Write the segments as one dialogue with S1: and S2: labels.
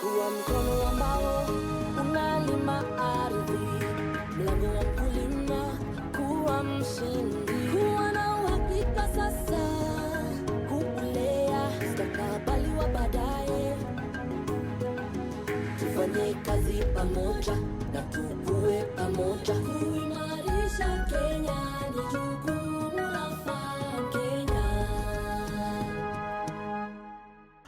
S1: kuwa mkono ambao unalima ardhi, mlango wa mkulima kuwa mshindi, kuwa na uhakika sasa, kuulea mustakabali wa baadaye. Tufanye kazi pamoja na tukue pamoja, kuimarisha Kenya ni jukumu la FarmKenya.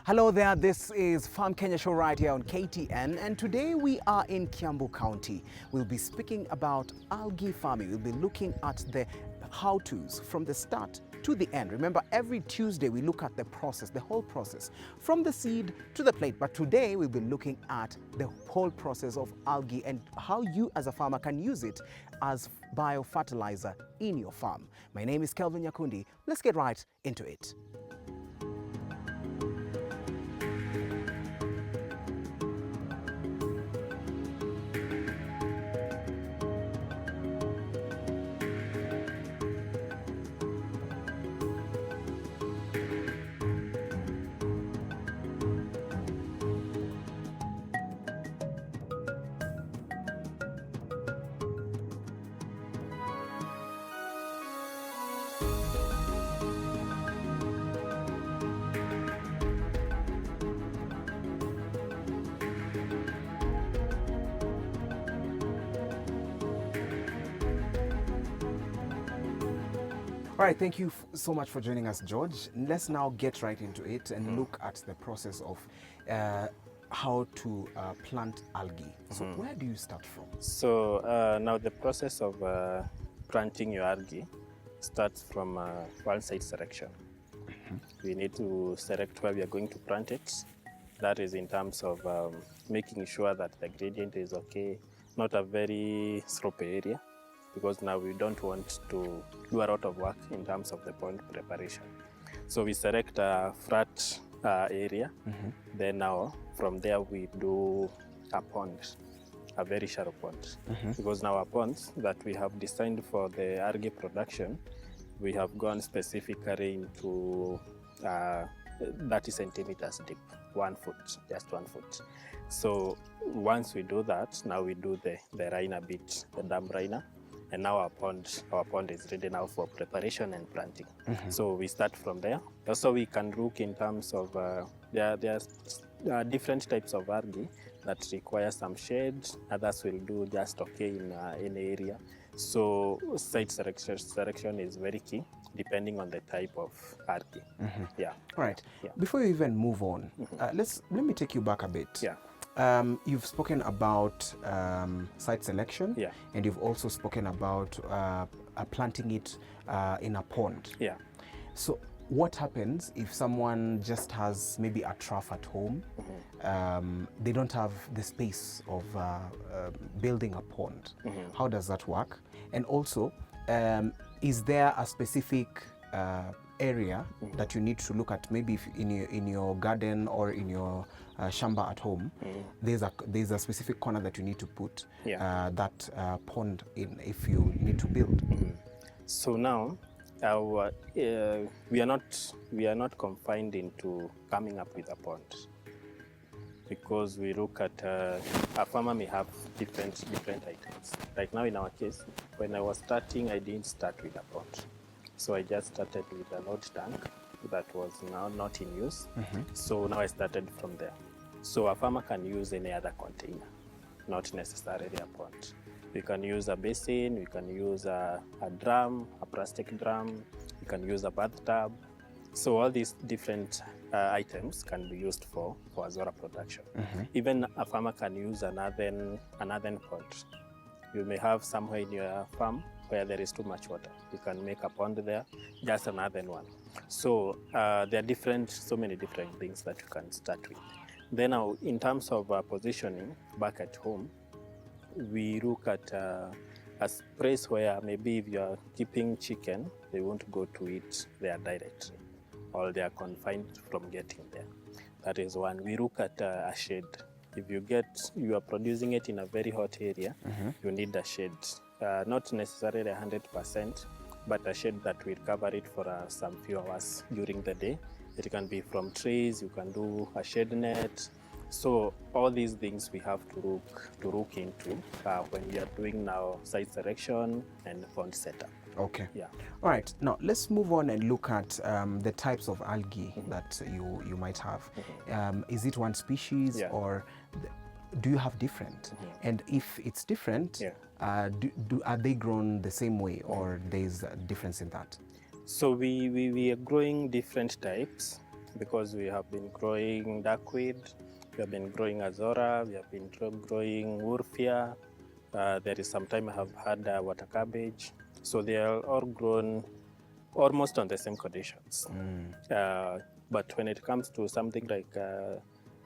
S2: Hello there, this is FarmKenya show right here on KTN, and today we are in Kiambu County. We'll be speaking about algae farming. We'll be looking at the how-tos from the start to the end. Remember, every Tuesday we look at the process, the whole process, from the seed to the plate. But today we'll be looking at the whole process of algae and how you as a farmer can use it as biofertilizer in your farm. My name is Kelvin Nyakundi. Let's get right into it. All right, thank you so much for joining us, George. Let's now get right into it and look at the process of how to plant algae. So where do you start from?
S3: So now the process of planting your algae starts from one site selection. We need to select where we are going to plant it. That is in terms of making sure that the gradient is okay, not a very slopey area, because now we don't want to do a lot of work in terms of the pond preparation. So we select a flat area, then now from there we do a pond, a very shallow pond. Because now our ponds that we have designed for the algae production, we have gone specifically into 30 centimeters deep, 1 foot, just 1 foot. So once we do that, now we do the liner bit, the dam liner. And now our pond is ready now for preparation and planting. So we start from there. Also, we can look in terms of there are different types of algae that require some shade. Others will do just okay in an area. So site selection is very key, depending on the type of algae. Yeah.
S2: All right.
S3: Yeah.
S2: Before you even move on, let me take you back a bit.
S3: Yeah.
S2: You've spoken about site selection, and you've also spoken about planting it in a pond.
S3: Yeah.
S2: So what happens if someone just has maybe a trough at home? They don't have the space of building a pond. How does that work? And also, is there a specific area that you need to look at? Maybe if in your garden or in your shamba at home, there's a specific corner that you need to put that pond in if you need to build.
S3: So now we are not confined into coming up with a pond, because we look at a farmer may have different items. Like now in our case, when I was starting, I didn't start with a pond. So I just started with an old tank that was now not in use. So now I started from there. So a farmer can use any other container, not necessarily a pond. We can use a basin, we can use a drum, a plastic drum, we can use a bathtub. So all these different items can be used for azora production. Even a farmer can use an earthen pond. You may have somewhere in your farm where there is too much water. You can make a pond there, just an earthen one. So there are so many different things that you can start with. Then now, in terms of positioning back at home, we look at a place where maybe if you are keeping chicken, they won't go to eat there directly, or they are confined from getting there. That is one. We look at a shade. If you are producing it in a very hot area, you need a shade. Not necessarily 100%, but a shade that will cover it for some few hours during the day. It can be from trees, you can do a shade net. So all these things we have to look into when we are doing now site selection and pond setup.
S2: Okay.
S3: Yeah.
S2: All right. Now let's move on and look at the types of algae that you might have. Is it one species,
S3: Yeah.
S2: or do you have different? And if it's different,
S3: Yeah.
S2: Are they grown the same way, or there's a difference in that?
S3: So we are growing different types because we have been growing duckweed, we have been growing azora, we have been growing urfia. There is some time I have had water cabbage. So they are all grown almost on the same conditions. But when it comes to something like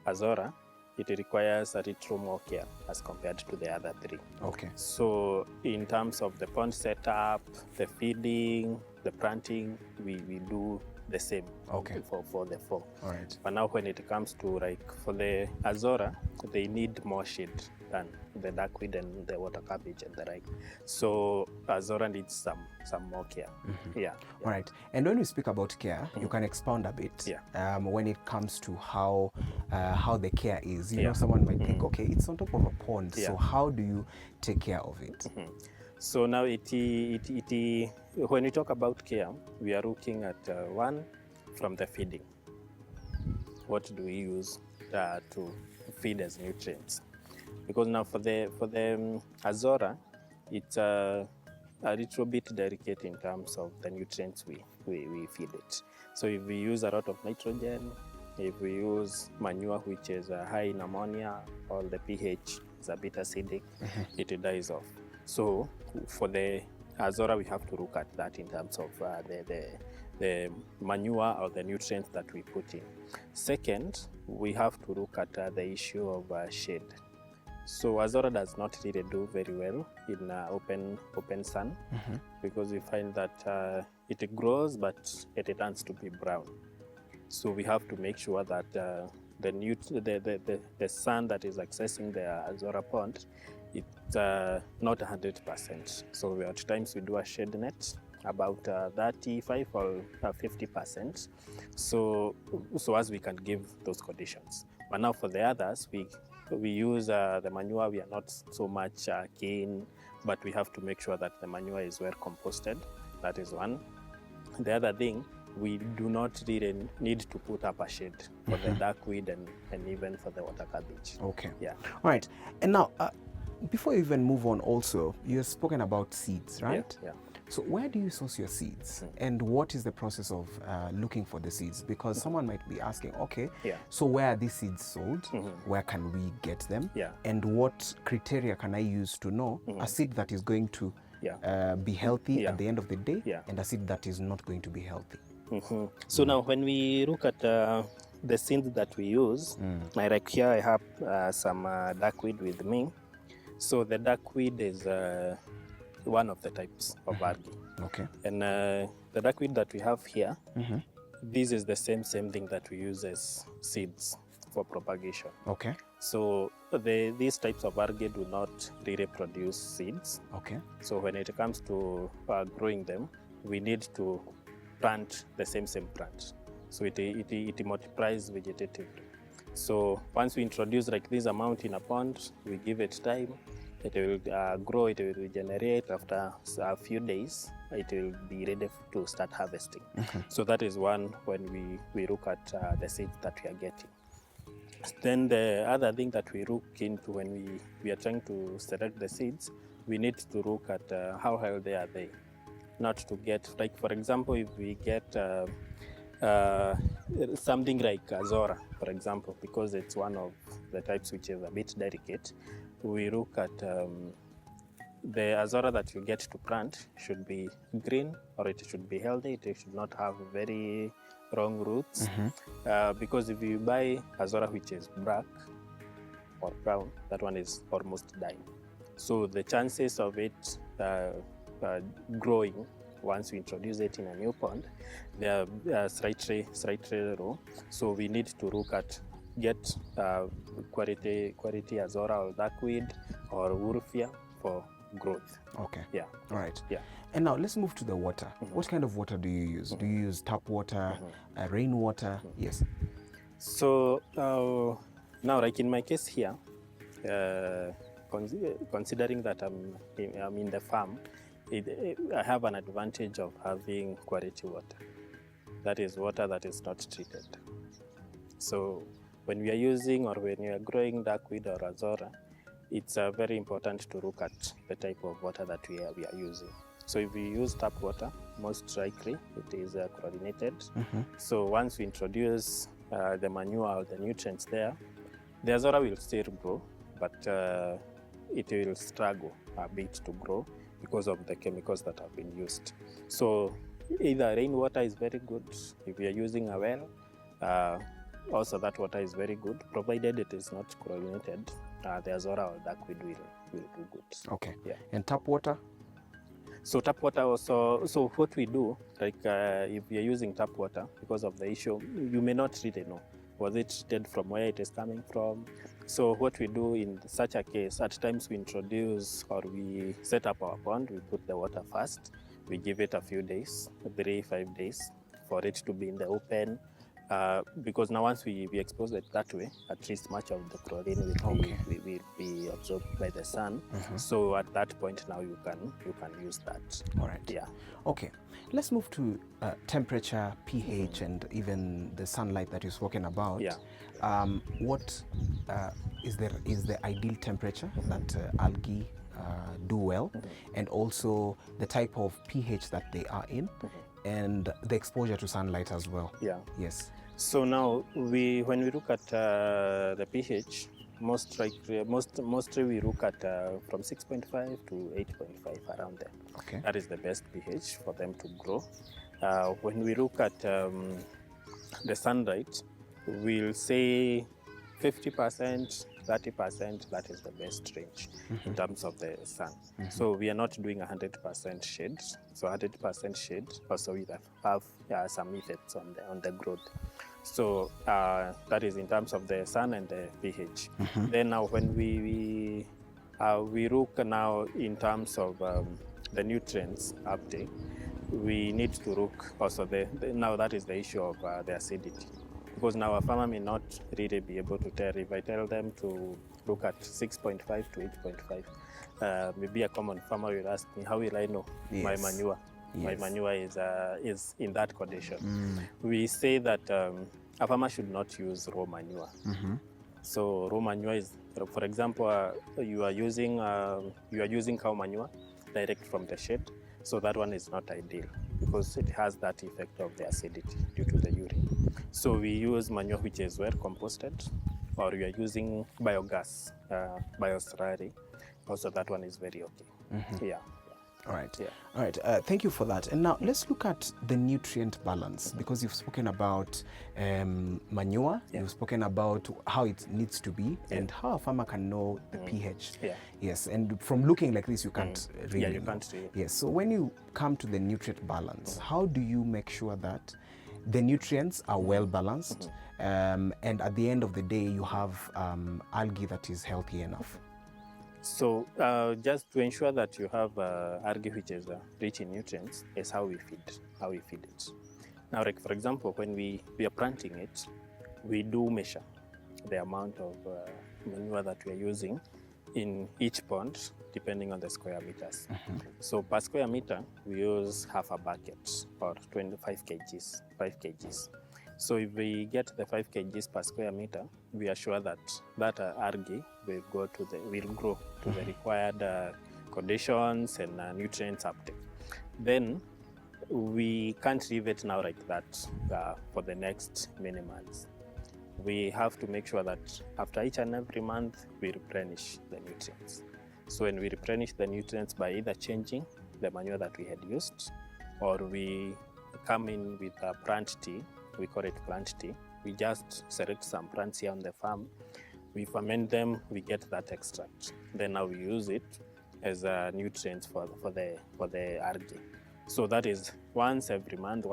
S3: azora, it requires a little more care as compared to the other three.
S2: Okay.
S3: So in terms of the pond setup, the feeding, the planting, we do the same.
S2: Okay.
S3: For the four.
S2: All right.
S3: But now when it comes to like for the azora, they need more shade than the duckweed and the water cabbage and the like. So azora needs some more care. Yeah.
S2: All right. And when we speak about care, you can expound a bit.
S3: Yeah.
S2: When it comes to how the care is. You
S3: Yeah.
S2: know, someone might think, okay, it's on top of a pond.
S3: Yeah.
S2: So how do you take care of it?
S3: So now when we talk about care, we are looking at one, from the feeding. What do we use to feed as nutrients? Because now for the azora, it's a little bit delicate in terms of the nutrients we feed it. So if we use a lot of nitrogen, if we use manure which is high in ammonia, or the pH is a bit acidic, it dies off. So for the azora, we have to look at that in terms of the manure or the nutrients that we put in. Second, we have to look at the issue of shade. So azora does not really do very well in open sun, because we find that it grows but it turns to be brown. So we have to make sure that the sun that is accessing the azora pond, it's not 100%. So at times we do a shade net about 35 or 50%. So as we can give those conditions. But now for the others, we use the manure. We are not so much keen, but we have to make sure that the manure is well composted. That is one. The other thing, we do not really need to put up a shade for the duckweed and even for the water cabbage.
S2: Okay.
S3: Yeah.
S2: All right. And now, before you even move on also, you've spoken about seeds, right?
S3: Yeah.
S2: So where do you source your seeds? And what is the process of looking for the seeds? Because someone might be asking, okay, so where are these seeds sold? Where can we get them?
S3: Yeah.
S2: And what criteria can I use to know a seed that is going to be healthy at the end of the day and a seed that is not going to be healthy?
S3: So now when we look at the seeds that we use, like here I have some duckweed with me. So the duckweed is one of the types of algae.
S2: Okay.
S3: And the duckweed that we have here, this is the same thing that we use as seeds for propagation.
S2: Okay.
S3: So these types of algae do not really produce seeds.
S2: Okay.
S3: So when it comes to growing them, we need to plant the same plant. So it multiplies vegetatively. So once we introduce like this amount in a pond, we give it time. It will grow, it will regenerate. After a few days, it will be ready to start harvesting. So that is one when we look at the seeds that we are getting. Then the other thing that we look into when we are trying to select the seeds, we need to look at how healthy are they. Not to get, like for example, if we get something like azora, for example, because it's one of the types which is a bit delicate, we look at the azora that you get to plant should be green, or it should be healthy. It should not have very long roots, because if you buy azora which is black or brown, that one is almost dying. So the chances of it growing once we introduce it in a new pond, they are slightly low. So we need to look at get quality azora or duckweed or urfia for growth.
S2: Okay.
S3: Yeah.
S2: All right.
S3: Yeah.
S2: And now let's move to the water. What kind of water do you use? Do you use tap water, rainwater? Yes.
S3: So Now, like in my case here, considering that I'm in the farm, I have an advantage of having quality water. That is water that is not treated. So when we are using or when we are growing duckweed or azora, it's very important to look at the type of water that we are using. So if we use tap water, most likely it is chlorinated. So once we introduce the manure or the nutrients there, the azora will still grow, but it will struggle a bit to grow because of the chemicals that have been used. So either rainwater is very good if we are using a well. Also that water is very good, provided it is not chlorinated. The azora or duckweed will do good.
S2: Okay.
S3: Yeah.
S2: And tap water?
S3: So tap water also, so what we do, like if you're using tap water, because of the issue, you may not really know, was it treated from where it is coming from? So what we do in such a case, at times we introduce or we set up our pond, we put the water first, we give it a few days, 3-5 days, for it to be in the open. Because now once we expose it that way, at least much of the chlorine will be absorbed by the sun. So at that point now you can use that.
S2: All right.
S3: Yeah.
S2: Okay. Let's move to temperature, pH, and even the sunlight that you've spoken about.
S3: Yeah.
S2: What is the ideal temperature that algae do well, and also the type of pH that they are in, and the exposure to sunlight as well?
S3: Yeah.
S2: Yes.
S3: So now when we look at the pH, mostly we look at from 6.5 to 8.5, around there.
S2: Okay.
S3: That is the best pH for them to grow. When we look at the sunlight, we'll say 50%, 30%, that is the best range in terms of the sun. So we are not doing 100% shade. So 100% shade also will have some effects on the growth. So that is in terms of the sun and the pH. Then now when we look now in terms of the nutrients uptake, we need to look also now that is the issue of the acidity. Because now a farmer may not really be able to tell. If I tell them to look at 6.5 to 8.5, maybe a common farmer will ask me, how will I know my manure? My manure is in that condition. We say that a farmer should not use raw manure. So raw manure is, for example, you are using cow manure direct from the shed. So that one is not ideal because it has that effect of the acidity due to the urine. So we use manure which is well composted, or we are using biogas, bioslurry. Also that one is very okay. Yeah.
S2: All right.
S3: Yeah.
S2: All right. Thank you for that. And now let's look at the nutrient balance, because you've spoken about manure, you've spoken about how it needs to be, and how a farmer can know the pH. Yes. And from looking like this, you can't really.
S3: Yeah, you can't really.
S2: Yes. So when you come to the nutrient balance, how do you make sure that the nutrients are well balanced, and at the end of the day, you have algae that is healthy enough?
S3: So just to ensure that you have algae which is rich in nutrients is how we feed it. Now, like for example, when we are planting it, we do measure the amount of manure that we are using in each pond, depending on the square meters. So per square meter, we use half a bucket or 25 kgs, 5 kgs. So if we get the 5 kgs per square meter, we are sure that algae will grow to the required conditions and nutrients uptake. Then we can't leave it now like that for the next many months. We have to make sure that after each and every month, we replenish the nutrients. So when we replenish the nutrients by either changing the manure that we had used, or we come in with a plant tea. We call it plant tea. We just select some plants here on the farm. We ferment them, we get that extract. Then now we use it as nutrients for the algae. So that is once every month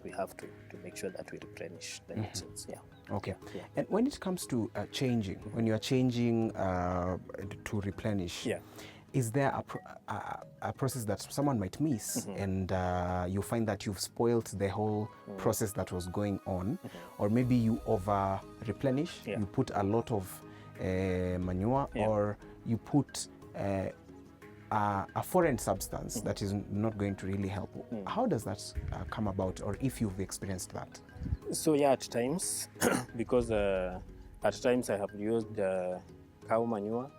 S3: we have to make sure that we replenish the nutrients.
S2: Okay. And when it comes to changing, when you are changing to replenish, Is there a process that someone might miss, and you find that you've spoiled the whole process that was going on, or maybe you over replenish, you put a lot of manure, or you put a foreign substance that is not going to really help? How does that come about, or if you've experienced that?
S3: So yeah, at times, because at times I have used cow manure,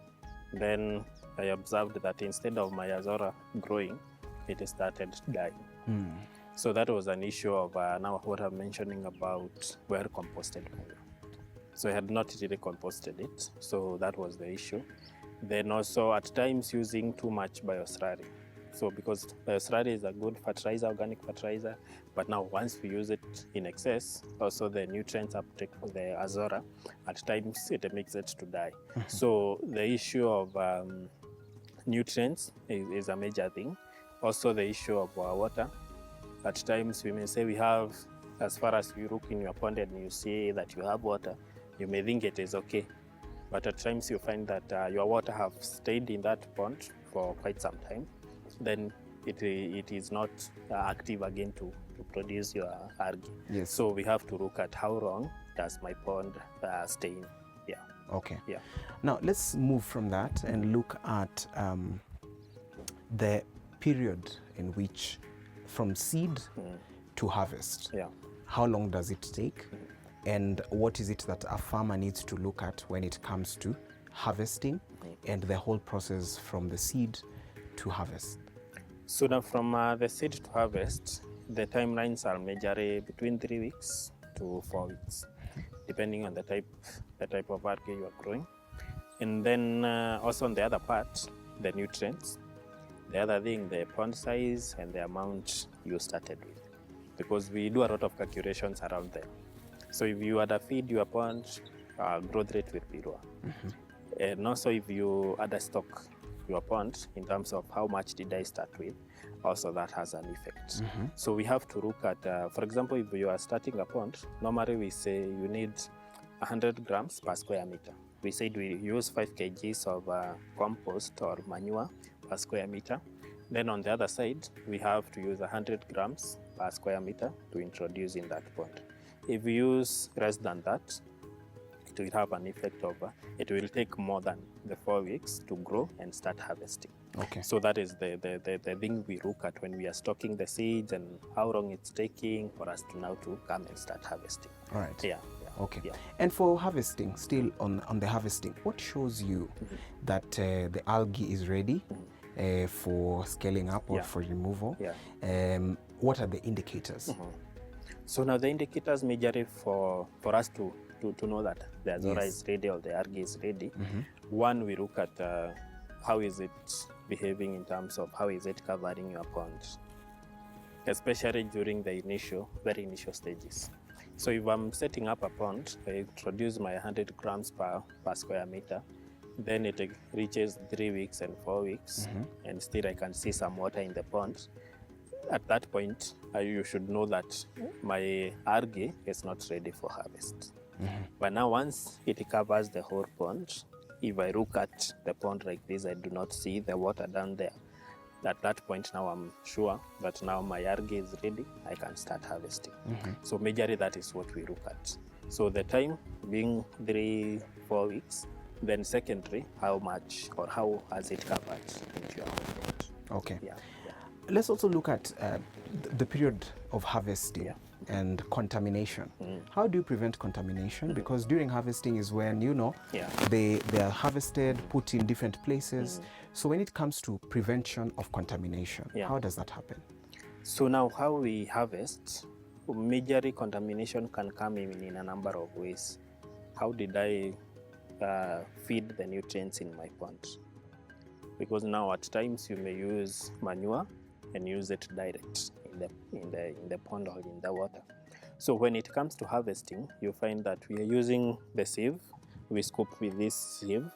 S3: then I observed that instead of my azora growing, it started dying. So that was an issue of now what I'm mentioning about where composted manure. So I had not really composted it, so that was the issue. Then also at times using too much bioslurry. So because bioslurry is a good fertilizer, organic fertilizer, but now once we use it in excess, also the nutrients uptake for the azora, at times it makes it to die. So the issue of nutrients is a major thing. Also the issue of water. At times we may say we have, as far as you look in your pond and you see that you have water, you may think it is okay. But at times you find that your water have stayed in that pond for quite some time. Then it is not active again to produce your algae.
S2: Yes.
S3: So we have to look at how long does my pond stay in. Yeah.
S2: Okay.
S3: Yeah.
S2: Now let's move from that and look at the period in which from seed to harvest.
S3: Yeah.
S2: How long does it take? And what is it that a farmer needs to look at when it comes to harvesting and the whole process from the seed to harvest?
S3: So now from the seed to harvest, the timelines are majorly between 3 weeks to 4 weeks, depending on the type of algae you are growing. And then also on the other part, the nutrients. The other thing, the pond size and the amount you started with, because we do a lot of calculations around them. So if you add a feed your pond, growth rate will be lower. And also if you add a stock your pond in terms of how much did I start with, also that has an effect. So we have to look at, for example, if you are starting a pond, normally we say you need 100 grams per square meter. We said we use 5 kgs of compost or manure per square meter. Then on the other side, we have to use 100 grams per square meter to introduce in that pond. If we use less than that, it will have an effect of, it will take more than the 4 weeks to grow and start harvesting.
S2: Okay.
S3: So that is the thing we look at when we are stocking the seeds and how long it's taking for us to now to come and start harvesting.
S2: All right.
S3: Yeah.
S2: Okay.
S3: Yeah.
S2: And for harvesting, still on the harvesting, what shows you that the algae is ready for scaling up or for removal?
S3: Yeah.
S2: What are the indicators?
S3: So now the indicators majorly for us to know that the azora is ready or the algae is ready. One, we look at how is it behaving in terms of how is it covering your pond, especially during the very initial stages. So if I'm setting up a pond, I introduce my 100 grams per square meter, then it reaches 3 weeks and 4 weeks, and still I can see some water in the pond. At that point, you should know that my algae is not ready for harvest. But now once it covers the whole pond, if I look at the pond like this, I do not see the water down there. At that point now I'm sure that now my algae is ready, I can start harvesting. So majorly that is what we look at. So the time being 3-4 weeks, then secondary, how much or how has it covered into your pond.
S2: Okay.
S3: Yeah.
S2: Let's also look at the period of harvesting and contamination. How do you prevent contamination? Because during harvesting is when, they are harvested, put in different places. So when it comes to prevention of contamination, how does that happen?
S3: So now how we harvest, majorly contamination can come in a number of ways. How did I feed the nutrients in my pond? Because now at times you may use manure and use it direct in the pond or in the water. So when it comes to harvesting, you find that we are using the sieve. We scoop with this sieve,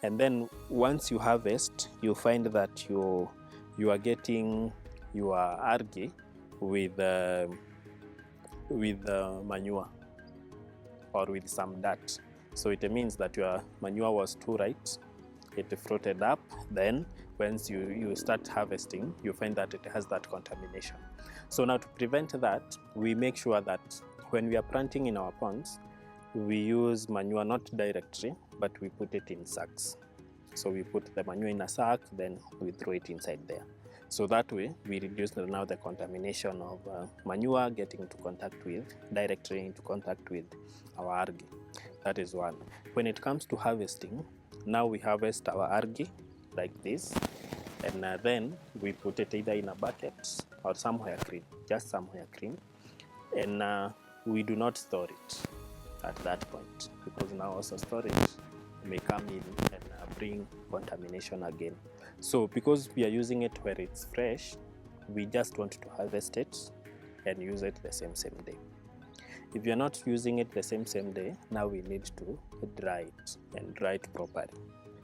S3: and then once you harvest, you find that you are getting your algae with manure or with some dirt. So it means that your manure was too light it fruited up. Then once you start harvesting, you find that it has that contamination. So now to prevent that, we make sure that when we are planting in our ponds, we use manure not directly, but we put it in sacks. So we put the manure in a sack, then we throw it inside there. So that way, we reduce now the contamination of manure getting directly into contact with our algae. That is one. When it comes to harvesting, now we harvest our algae like this, and then we put it either in a bucket or somewhere clean, just somewhere clean, and we do not store it at that point, because now also storage may come in and bring contamination again. So because we are using it where it's fresh, we just want to harvest it and use it the same day. If you're not using it the same day, now we need to dry it and dry it properly.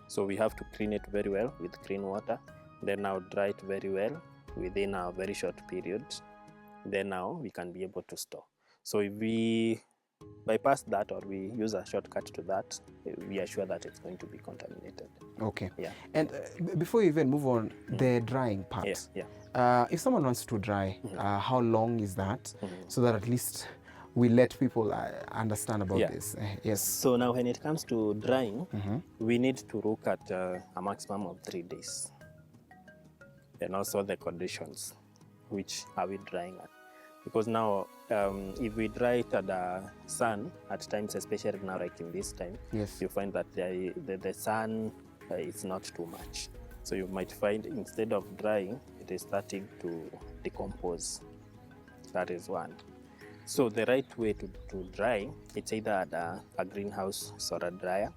S3: So we have to clean it very well with clean water, then now dry it very well within a very short period. Then now we can be able to store. So if we bypass that or we use a shortcut to that, we are sure that it's going to be contaminated.
S2: Okay.
S3: Yeah.
S2: And before you even move on, the drying part.
S3: Yeah.
S2: If someone wants to dry, how long is that? So that at least we let people understand about this. Yes.
S3: So now when it comes to drying, we need to look at a maximum of 3 days. And also the conditions, which are we drying at? Because now, if we dry it at the sun, at times, especially now like in this time,
S2: yes,
S3: you find that the sun is not too much. So you might find instead of drying, it is starting to decompose. That is one. So the right way to dry, it's either at a greenhouse or a dryer.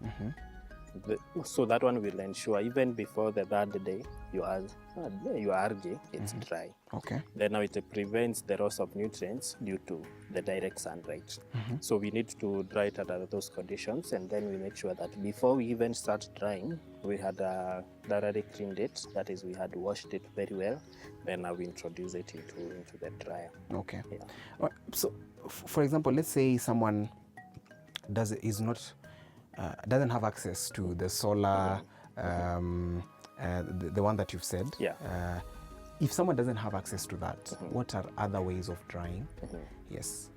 S3: So that one will ensure even before the third day, your algae is dry.
S2: Okay.
S3: Then now it prevents the loss of nutrients due to the direct sunlight. So we need to dry it under those conditions, and then we make sure that before we even start drying, we had thoroughly cleaned it. That is, we had washed it very well. Then now we introduce it into the dryer.
S2: Okay.
S3: Yeah.
S2: So, for example, let's say someone doesn't have access to the solar, the one that you've said.
S3: Yeah.
S2: If someone doesn't have access to that, what are other ways of drying? Yes.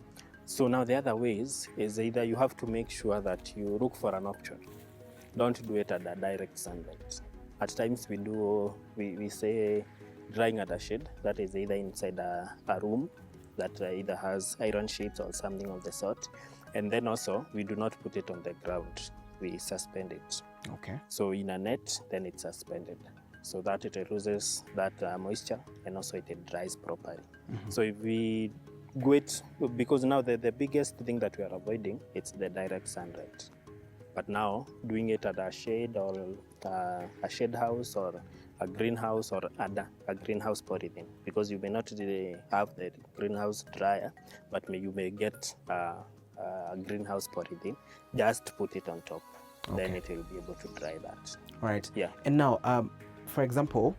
S3: So now the other ways is either you have to make sure that you look for an option. Don't do it at the direct sunlight. At times we say drying at a shade, that is either inside a room that either has iron sheets or something of the sort. And then also, we do not put it on the ground. We suspend it.
S2: Okay.
S3: So in a net, then it's suspended, so that it loses that moisture, and also it dries properly. So if we go it, because now the biggest thing that we are avoiding, it's the direct sunlight. But now, doing it at a shade or a shade house or a greenhouse or a greenhouse polythene, because you may not really have the greenhouse dryer, but you may get a greenhouse polythene, just put it on top.
S2: Okay.
S3: Then it will be able to dry that.
S2: Right.
S3: Yeah.
S2: And now, for example,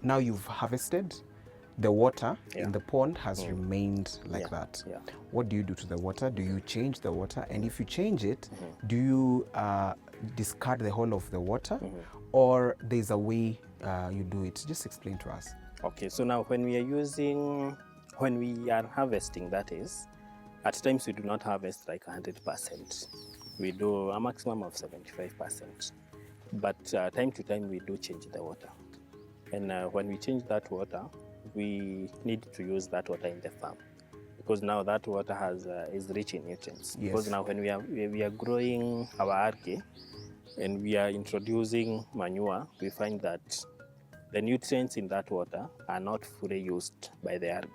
S2: now you've harvested, the water in the pond has remained like that.
S3: Yeah.
S2: What do you do to the water? Do you change the water? And if you change it, do you discard the whole of the water, or there's a way you do it? Just explain to us.
S3: Okay, so now when we are harvesting, that is, at times we do not harvest like 100%. We do a maximum of 75%. But time to time we do change the water. And when we change that water, we need to use that water in the farm, because now that water is rich in nutrients.
S2: Yes.
S3: Because now when we are growing our algae and we are introducing manure, we find that the nutrients in that water are not fully used by the algae.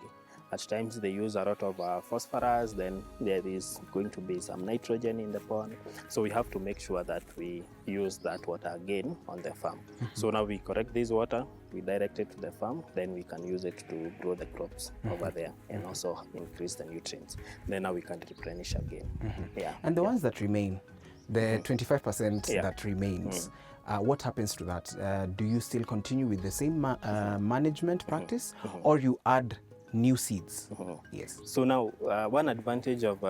S3: At times they use a lot of phosphorus, then there is going to be some nitrogen in the pond. So we have to make sure that we use that water again on the farm. So now we correct this water, we direct it to the farm, then we can use it to grow the crops over there and also increase the nutrients. Then now we can replenish again. Yeah.
S2: And the ones that remain, the 25% that remains, what happens to that? Do you still continue with the same management practice, or you add new seeds? Yes.
S3: So now, one advantage of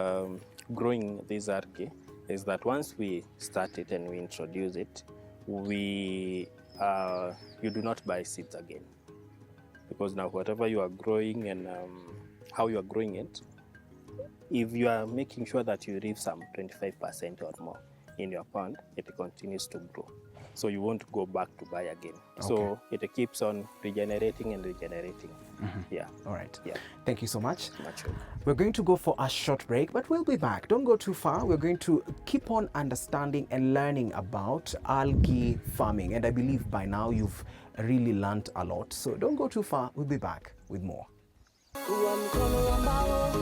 S3: growing this algae is that once we start it and we introduce it, we you do not buy seeds again, because now whatever you are growing and how you are growing it, if you are making sure that you leave some 25% or more in your pond, it continues to grow. So you won't go back to buy again.
S2: Okay.
S3: So it keeps on regenerating and regenerating. Yeah.
S2: All right.
S3: Yeah.
S2: Thank you so much.
S3: Much okay.
S2: We're going to go for a short break, but we'll be back. Don't go too far. We're going to keep on understanding and learning about algae farming. And I believe by now you've really learned a lot. So don't go too far. We'll be back with more.
S1: Kuwa mkono ambao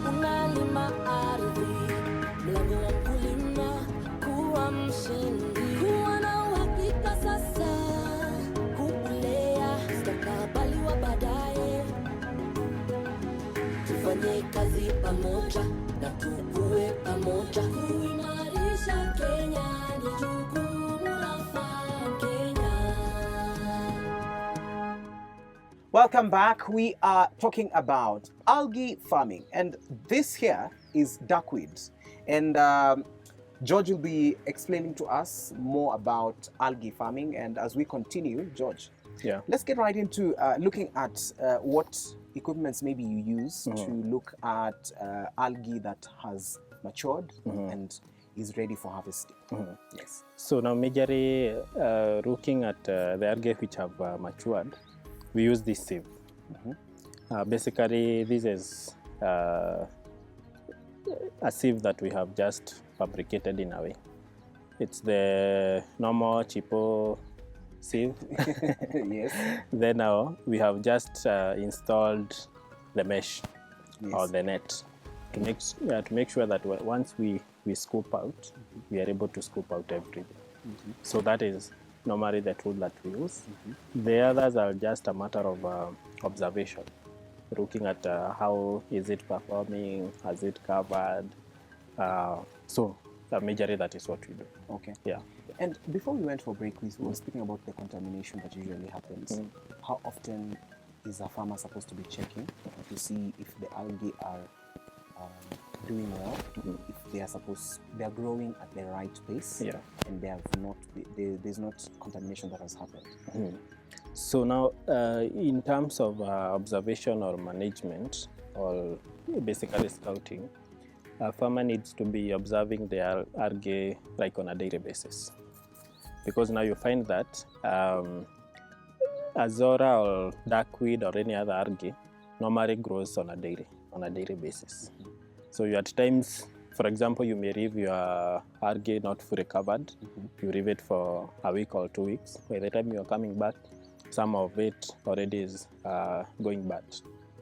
S1: unalima ardhi, mlango wa mkulima, kuwa mshindi, kuwa na uhakika sasa, kuulea mustakabali wa baadaye. Tufanye kazi pamoja na tukue pamoja, kuimarisha Kenya ni jukumu la FarmKenya.
S2: Welcome back. We are talking about algae farming, and this here is duckweed. And George will be explaining to us more about algae farming. And as we continue, George,
S3: Yeah.
S2: let's get right into looking at what equipments maybe you use to look at algae that has matured and is ready for harvesting. Yes.
S3: So now majorly looking at the algae which have matured, we use this sieve. Basically, this is a sieve that we have just fabricated in a way. It's the normal cheapo sieve.
S2: Yes.
S3: Then now we have just installed the mesh or the net to make sure that once we scoop out, we are able to scoop out everything. So that is normally the tool that we use. The others are just a matter of observation, looking at how is it performing, has it covered. So majorly that is what we do.
S2: Okay.
S3: Yeah.
S2: And before we went for break, we were speaking about the contamination that usually happens. How often is a farmer supposed to be checking to see if the algae are doing well, if they are growing at the right pace, and they have not, there's not contamination that has happened?
S3: So now, in terms of observation or management, or basically scouting, a farmer needs to be observing the algae like on a daily basis, because now you find that azora or duckweed or any other algae normally grows on a daily basis. So you at times, for example, you may leave your algae not fully covered. You leave it for a week or 2 weeks. By the time you are coming back, some of it already is going bad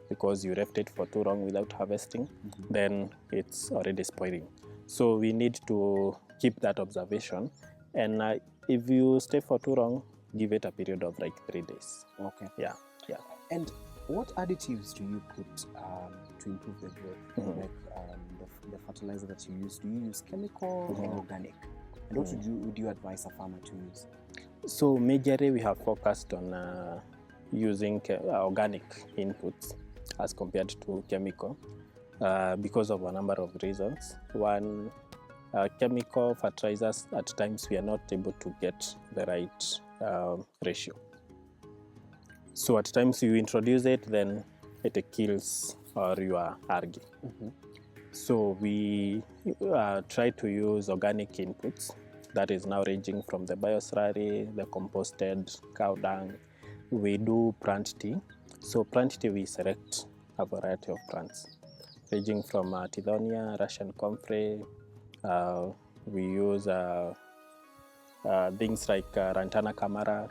S3: because you left it for too long without harvesting. Then it's already spoiling. So we need to keep that observation. And if you stay for too long, give it a period of like 3 days.
S2: Okay.
S3: Yeah.
S2: And what additives do you put to improve the growth? Like the fertilizer that you use, do you use chemical or organic? And what would you advise a farmer to use?
S3: So majorly we have focused on using organic inputs as compared to chemical because of a number of reasons. One, chemical fertilizers, at times we are not able to get the right ratio. So at times you introduce it, then it kills your algae. So we try to use organic inputs, that is now ranging from the bioslurry, the composted cow dung. We do plant tea. So plant tea, we select a variety of plants, ranging from Tithonia, Russian comfrey. We use things like Lantana camara.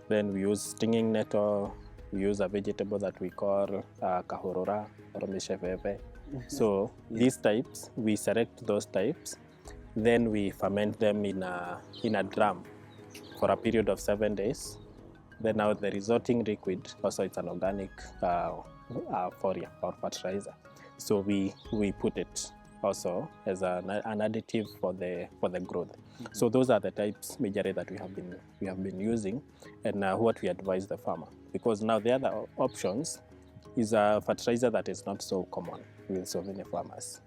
S3: Then we use stinging nettle. We use a vegetable that we call kahorora or misheveve. So these types, we select those types. Then we ferment them in a drum for a period of 7 days. Then now the resulting liquid, also it's an organic folia or fertilizer. So we put it also as an additive for the growth. So those are the types majorly that we have been using, and what we advise the farmer. Because now the other options is a fertilizer that is not so common with so many farmers.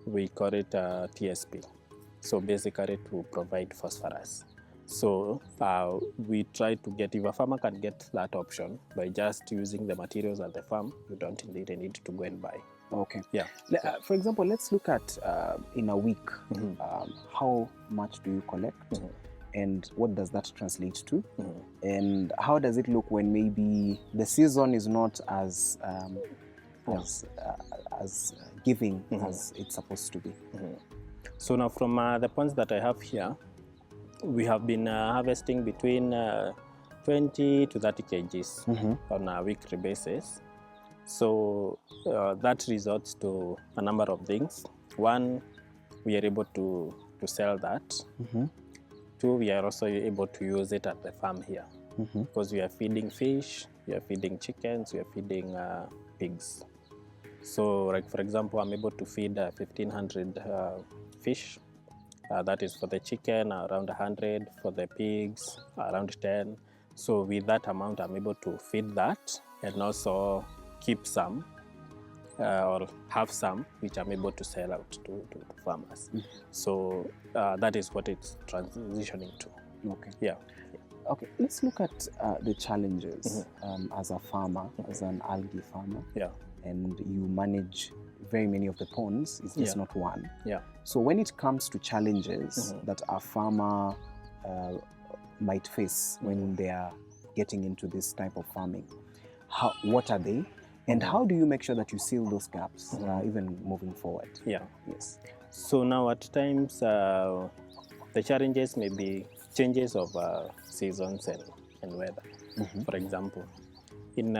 S3: We call it TSP. So basically to provide phosphorus. So we try to get, if a farmer can get that option by just using the materials at the farm, you don't really need to go and buy.
S2: Okay.
S3: Yeah.
S2: For example, let's look at in a week, how much do you collect, and what does that translate to, and how does it look when maybe the season is not as giving as it's supposed to be?
S3: So now from the ponds that I have here, we have been harvesting between 20 to 30 kgs on a weekly basis. So that results to a number of things. One, we are able to sell that. Two, we are also able to use it at the farm here because we are feeding fish, we are feeding chickens, we are feeding pigs. So like for example, I'm able to feed 1,500 fish. That is for the chicken, around 100, for the pigs, around 10. So with that amount, I'm able to feed that and also keep some or have some, which I'm able to sell out to farmers. So that is what it's transitioning to.
S2: Okay.
S3: Yeah.
S2: Okay, let's look at the challenges as a farmer, as an algae farmer.
S3: Yeah.
S2: And you manage very many of the ponds, it's just not one.
S3: Yeah.
S2: So when it comes to challenges that a farmer might face when they are getting into this type of farming, what are they? And how do you make sure that you seal those gaps even moving forward?
S3: Yeah.
S2: Yes.
S3: So now at times, the challenges may be changes of seasons and weather. For example, in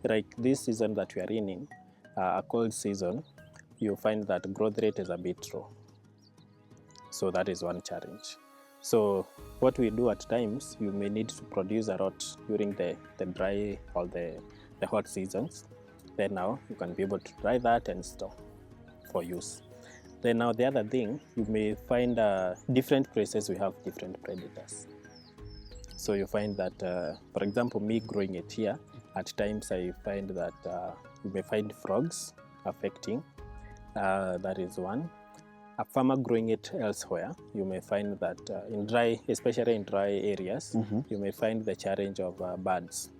S3: like this season that we are in, a cold season, you find that growth rate is a bit low. So that is one challenge. So what we do at times, you may need to produce a lot during the dry or the hot seasons. Then now you can be able to dry that and store for use. Then now the other thing, you may find different places we have different predators. So you find that, for example, me growing it here, at times I find that you may find frogs affecting. That is one. A farmer growing it elsewhere, you may find that in dry, especially in dry areas, you may find the challenge of birds.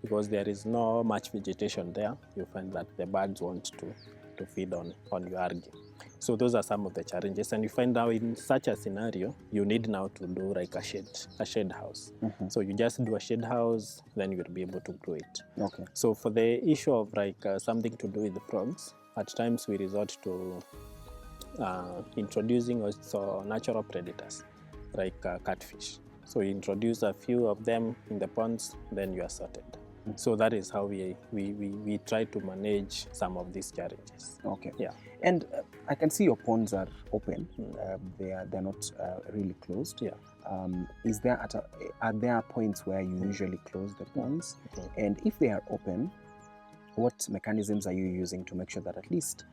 S3: Because there is no much vegetation there, you find that the birds want to feed on your algae. So those are some of the challenges. And you find out in such a scenario, you need now to do like a shed house. So you just do a shed house, then you'll be able to grow it.
S2: Okay.
S3: So for the issue of like something to do with the frogs, at times we resort to introducing also natural predators like catfish. So you introduce a few of them in the ponds, then you are sorted. So that is how we try to manage some of these challenges.
S2: Okay.
S3: Yeah.
S2: And I can see your ponds are open. They're not really closed.
S3: Yeah.
S2: Are there points where you usually close the ponds? And if they are open, what mechanisms are you using to make sure that at least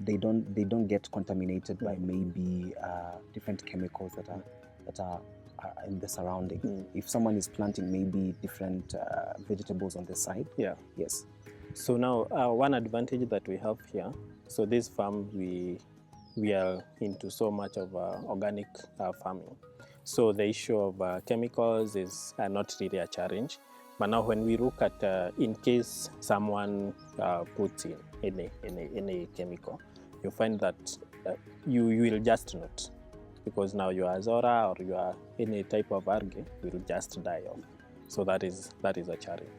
S2: they don't get contaminated by maybe different chemicals that are in the surrounding? If someone is planting maybe different vegetables on the side.
S3: Yeah.
S2: Yes.
S3: So now one advantage that we have here, so this farm we are into so much of organic farming. So the issue of chemicals is not really a challenge. But now when we look at in case someone puts in any chemical, you find that you will just not. Because now your azora or your any type of algae will just die off. So that is a challenge.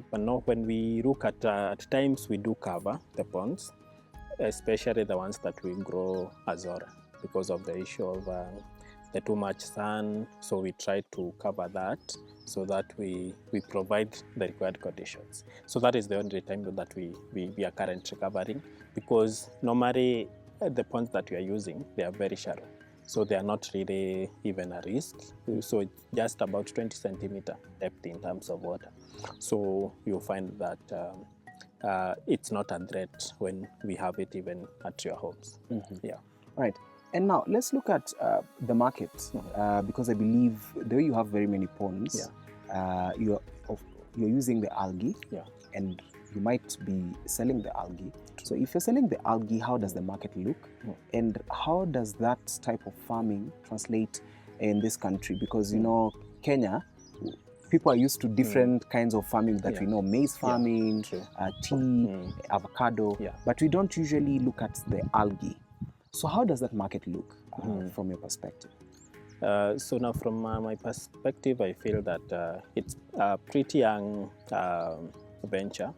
S3: But now when we look at times we do cover the ponds, especially the ones that we grow azora because of the issue of the too much sun. So we try to cover that so that we provide the required conditions. So that is the only time that we are currently covering, because normally the ponds that we are using, they are very shallow. So they are not really even a risk. So it's just about 20 centimeter depth in terms of water. So you'll find that it's not a threat when we have it even at your homes. Yeah.
S2: Right. And now let's look at the market, because I believe though you have very many ponds, you're using the algae, and you might be selling the algae. So if you're selling the algae, how does the market look? And how does that type of farming translate in this country? Because, you know, Kenya, people are used to different kinds of farming that we know, maize farming, tea, avocado, but we don't usually look at the algae. So how does that market look from your perspective?
S3: So now from my perspective, I feel that it's a pretty young venture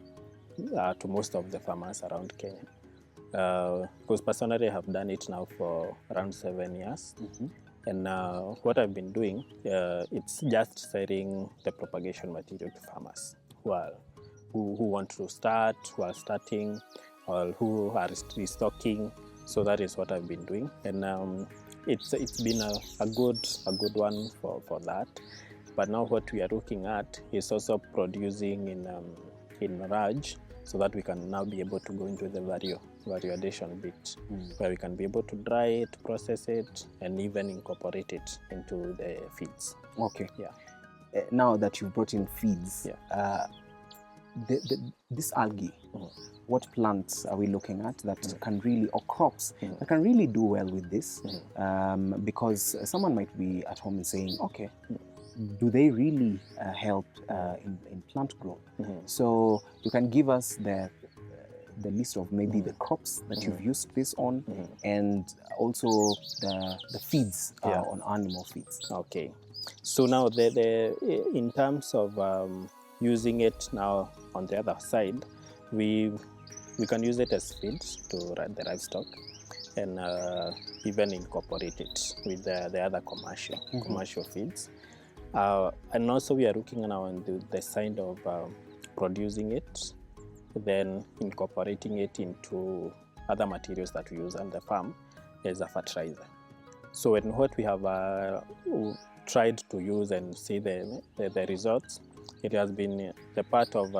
S3: to most of the farmers around Kenya. Because personally I have done it now for around 7 years. And what I've been doing, it's just selling the propagation material to farmers who want to start, who are starting, or who are restocking. So that is what I've been doing. And it's been a good one for that. But now what we are looking at is also producing in Raj, so that we can now be able to go into the variation bit, where we can be able to dry it, process it, and even incorporate it into the feeds.
S2: Okay.
S3: Yeah.
S2: Now that you've brought in feeds, this algae, what plants are we looking at that can really, or crops that can really do well with this? Because someone might be at home and saying, okay, do they really help in plant growth? So you can give us the list of maybe the crops that you've used this on, and also the feeds on animal feeds.
S3: Okay. So now in terms of using it now on the other side, we can use it as feeds to the livestock, and even incorporate it with the other commercial feeds. And also we are looking now on the side of producing it, then incorporating it into other materials that we use on the farm as a fertilizer. So when what we have tried to use and see the results, it has been the part of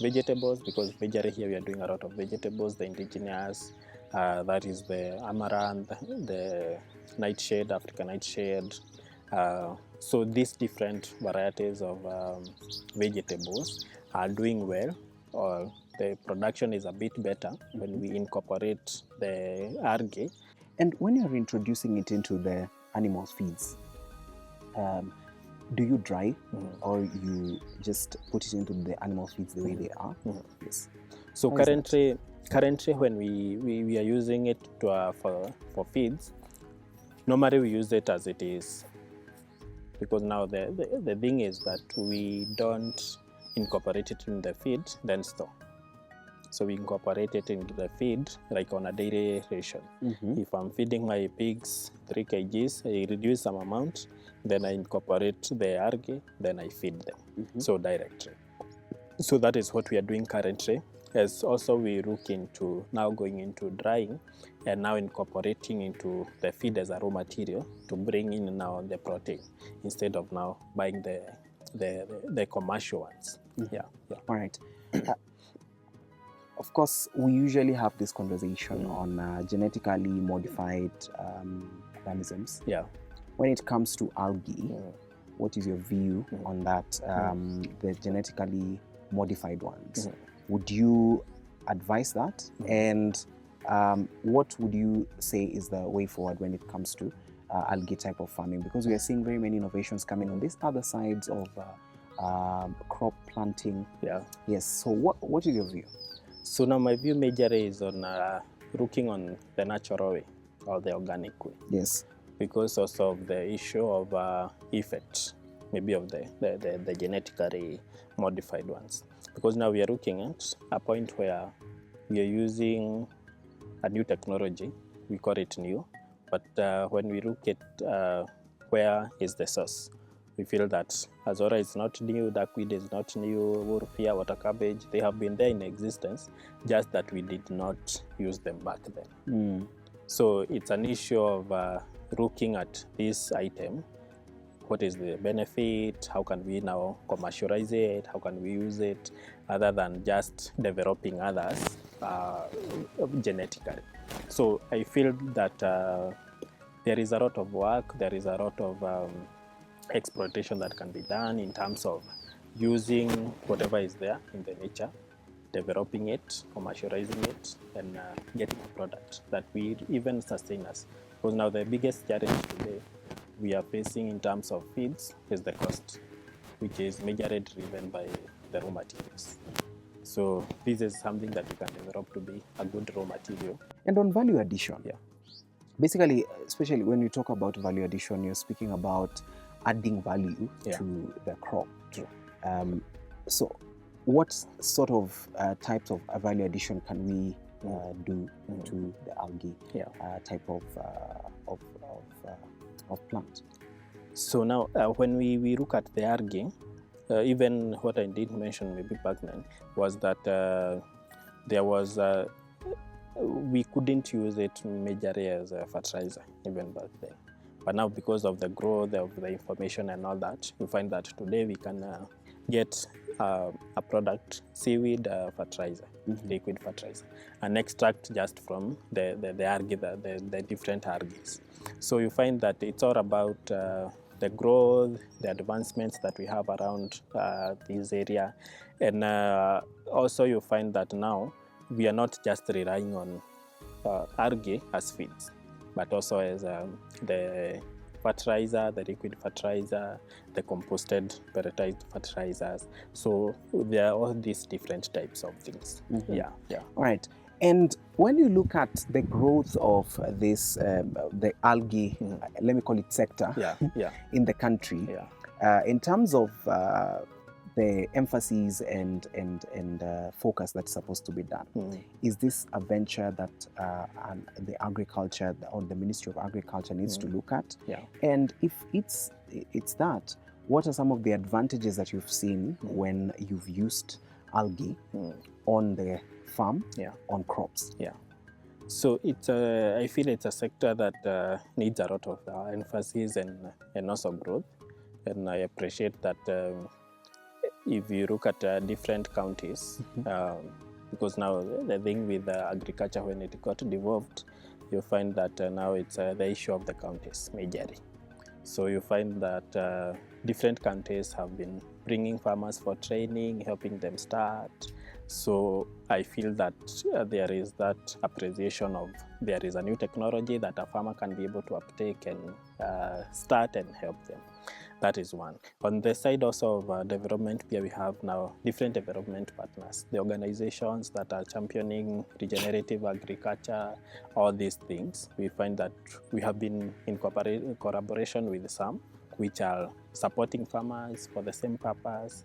S3: vegetables, because majorly here we are doing a lot of vegetables, the indigenous, that is the amaranth, the nightshade, African nightshade. So these different varieties of vegetables are doing well, or the production is a bit better when we incorporate the algae.
S2: And when you're introducing it into the animal feeds, do you dry or you just put it into the animal feeds the way they are? Yes.
S3: So currently when we are using it for feeds, normally we use it as it is, because now the thing is that we don't incorporate it in the feed then store. So we incorporate it into the feed like on a daily ration. If I'm feeding my pigs 3 kgs, I reduce some amount, then I incorporate the algae, then I feed them. So directly. So that is what we are doing currently. As also we look into now going into drying and now incorporating into the feed as a raw material to bring in now the protein instead of now buying the commercial ones.
S2: All right. Of course, we usually have this conversation on genetically modified organisms. When it comes to algae, what is your view on that, the genetically modified ones? Would you advise that? And what would you say is the way forward when it comes to algae type of farming? Because we are seeing very many innovations coming on this other sides of crop planting. Yes. So what is your view?
S3: So now my view majorly is on looking on the natural way or the organic way.
S2: Yes.
S3: Because also of the issue of effect, maybe of the genetically modified ones. Because now we are looking at a point where we are using a new technology, we call it new, but when we look at where is the source, we feel that Azora is not new, duckweed is not new, wolfia, water cabbage, they have been there in existence, just that we did not use them back then. So it's an issue of looking at this item, what is the benefit, how can we now commercialize it, how can we use it, other than just developing others genetically. So I feel that there is a lot of work, there is a lot of exploitation that can be done in terms of using whatever is there in the nature developing it, commercializing it, and getting a product that will even sustain us. Because now the biggest challenge today we are facing in terms of feeds is the cost, which is majorly driven by the raw materials. So this is something that you can develop to be a good raw material.
S2: And on value addition,
S3: Yeah.
S2: basically, especially when you talk about value addition, you're speaking about adding value
S3: Yeah.
S2: to the crop.
S3: True.
S2: So what sort of types of value addition can we do to the algae type of plant?
S3: So now when we look at the algae, even what I did mention maybe back then was that there was we couldn't use it majorly as a fertilizer even back then. But now because of the growth of the information and all that, you find that today we can get a product, seaweed fertilizer, liquid fertilizer, an extract just from the algae, the different algae. So you find that it's all about the growth, the advancements that we have around this area. And also you find that now we are not just relying on algae as feeds, but also as the fertilizer, the liquid fertilizer, the composted pelletized fertilizers. So there are all these different types of things. Yeah.
S2: All right. And when you look at the growth of this, the algae, let me call it sector, in the country, in terms of the emphasis and focus that's supposed to be done, is this a venture that the agriculture or the Ministry of Agriculture needs to look at? And if it's that, what are some of the advantages that you've seen when you've used algae on the farm, on crops?
S3: So it's I feel it's a sector that needs a lot of emphasis and also growth. And I appreciate that if you look at different counties, because now the thing with agriculture, when it got devolved, you find that now it's the issue of the counties majorly. So you find that different counties have been bringing farmers for training, helping them start. So I feel that there is that appreciation of there is a new technology that a farmer can be able to uptake and start and help them. That is one. On the side also of development, here we have now different development partners, the organizations that are championing regenerative agriculture, all these things. We find that we have been in collaboration with some, which are supporting farmers for the same purpose,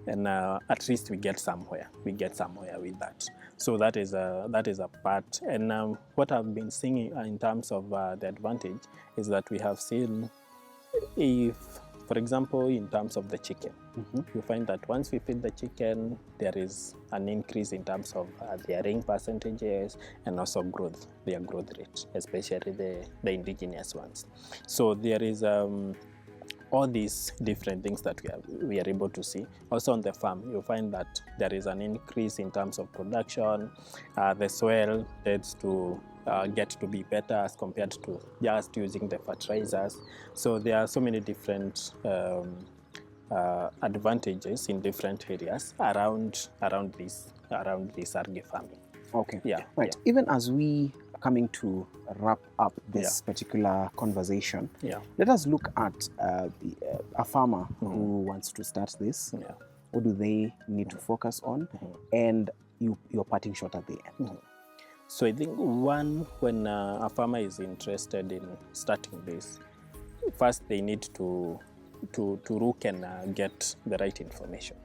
S3: and at least we get somewhere. We get somewhere with that. So that is a part. And what I've been seeing in terms of the advantage is that we have seen, if, for example, in terms of the chicken, you find that once we feed the chicken, there is an increase in terms of their laying percentages and also growth, their growth rate, especially the indigenous ones. So there is all these different things that we are able to see. Also on the farm, you find that there is an increase in terms of production. The soil tends to get to be better as compared to just using the fertilizers. So there are so many different advantages in different areas around this algae farming.
S2: Okay. Right. Even as we are coming to wrap up this particular conversation, let us look at a farmer who wants to start this. What do they need to focus on? And your parting shot at the end.
S3: So I think one, when a farmer is interested in starting this, first they need to look and get the right information.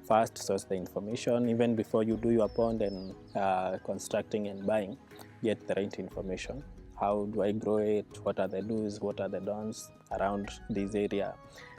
S3: First, source the information. Even before you do your pond and constructing and buying, get the right information. How do I grow it? What are the do's? What are the don'ts around this area?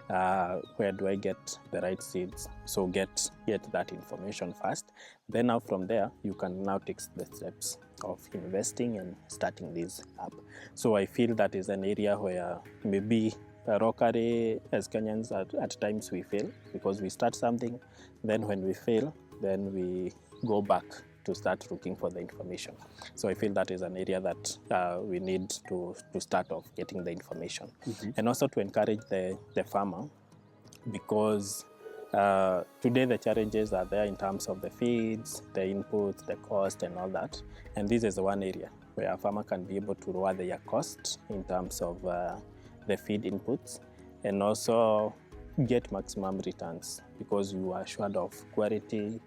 S3: Where do I get the right seeds? So get that information first. Then now from there, you can now take the steps of investing and starting this up. So I feel that is an area where maybe locally, as Kenyans, at times we fail because we start something, then when we fail, then we go back to start looking for the information. So I feel that is an area that we need to start off getting the information. And also to encourage the farmer, because Today, the challenges are there in terms of the feeds, the inputs, the cost, and all that. And this is one area where a farmer can be able to lower their cost in terms of the feed inputs, and also get maximum returns because you are assured of quality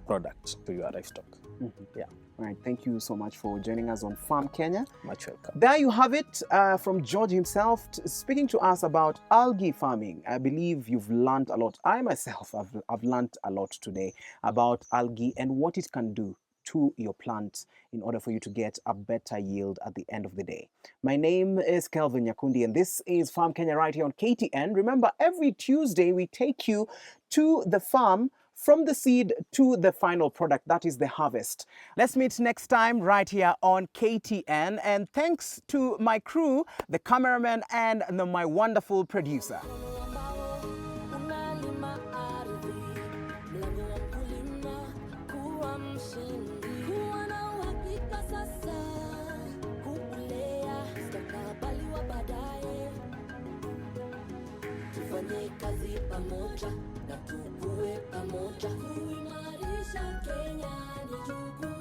S3: product to your livestock. Yeah.
S2: All right, thank you so much for joining us on Farm Kenya.
S3: Much welcome.
S2: There you have it from George himself speaking to us about algae farming. I believe you've learned a lot. I myself have learned a lot today about algae and what it can do to your plants in order for you to get a better yield at the end of the day. My name is Kelvin Nyakundi and this is Farm Kenya right here on KTN. Remember, every Tuesday we take you to the farm from the seed to the final product, that is the harvest. Let's meet next time right here on KTN. And thanks to my crew, the cameraman, and my wonderful producer.
S1: Unalima ardhi, mlango wa mkulima kuwa mshindi. Kuwa na uhakika sasa, kuulea mustakabali wa baadaye. Tufanye kazi pamoja na tukue pamoja, kuimarisha Kenya ni jukumu.